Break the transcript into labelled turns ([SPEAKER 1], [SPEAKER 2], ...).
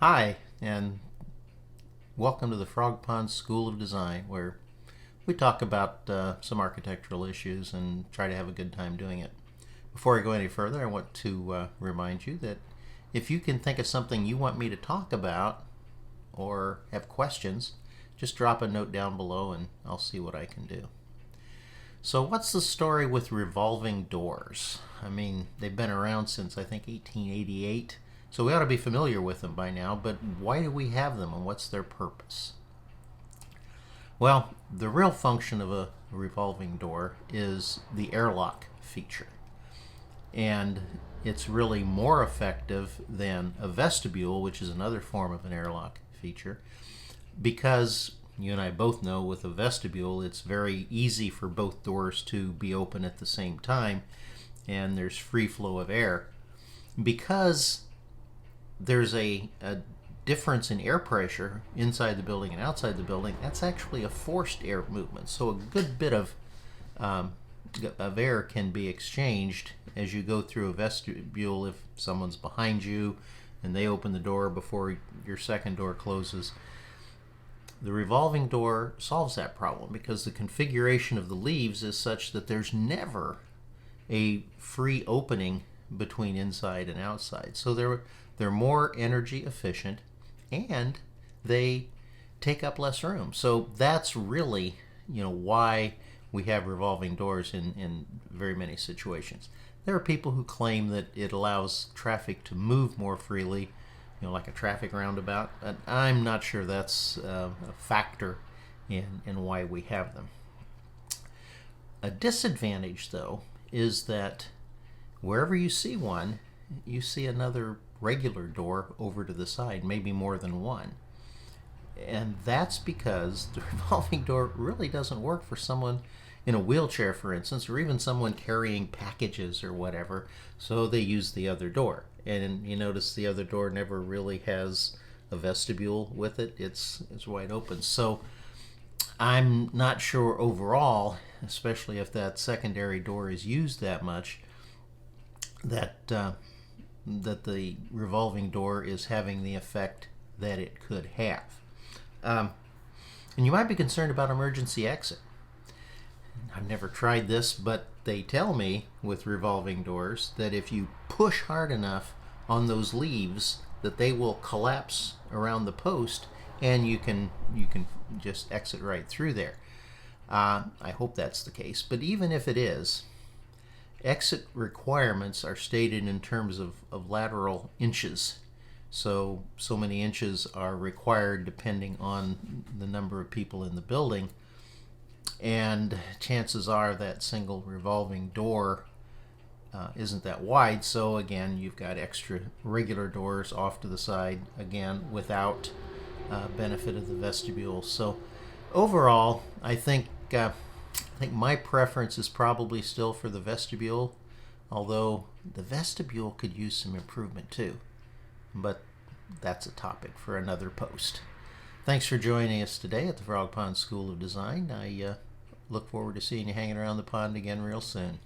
[SPEAKER 1] Hi, and welcome to the Frog Pond School of Design, where we talk about some architectural issues and try to have a good time doing it. Before I go any further, I want to remind you that if you can think of something you want me to talk about or have questions, just drop a note down below and I'll see what I can do. So what's the story with revolving doors? I mean, they've been around since I think 1888. So we ought to be familiar with them by now, but why do we have them and what's their purpose? Well, the real function of a revolving door is the airlock feature. And it's really more effective than a vestibule, which is another form of an airlock feature, because you and I both know with a vestibule it's very easy for both doors to be open at the same time and there's free flow of air. Because there's a difference in air pressure inside the building and outside the building, that's actually a forced air movement. So a good bit of air can be exchanged as you go through a vestibule. If someone's behind you and they open the door before your second door closes, the revolving door solves that problem because the configuration of the leaves is such that there's never a free opening between inside and outside. So they're more energy efficient and they take up less room. So that's really, why we have revolving doors in very many situations. There are people who claim that it allows traffic to move more freely, like a traffic roundabout, but I'm not sure that's a factor in why we have them. A disadvantage, though, is that wherever you see one, you see another regular door over to the side, maybe more than one. And that's because the revolving door really doesn't work for someone in a wheelchair, for instance, or even someone carrying packages or whatever, so they use the other door. And you notice the other door never really has a vestibule with it. It's wide open. So I'm not sure overall, especially if that secondary door is used that much, that the revolving door is having the effect that it could have. And you might be concerned about emergency exit. I've never tried this, but they tell me with revolving doors that if you push hard enough on those leaves that they will collapse around the post and you can just exit right through there. I hope that's the case, but even if it is, exit requirements are stated in terms of lateral inches. So many inches are required depending on the number of people in the building. And chances are that single revolving door isn't that wide. So again, you've got extra regular doors off to the side, again, without benefit of the vestibule. So overall, I think my preference is probably still for the vestibule, although the vestibule could use some improvement too. But that's a topic for another post. Thanks for joining us today at the Frog Pond School of Design. I look forward to seeing you hanging around the pond again real soon.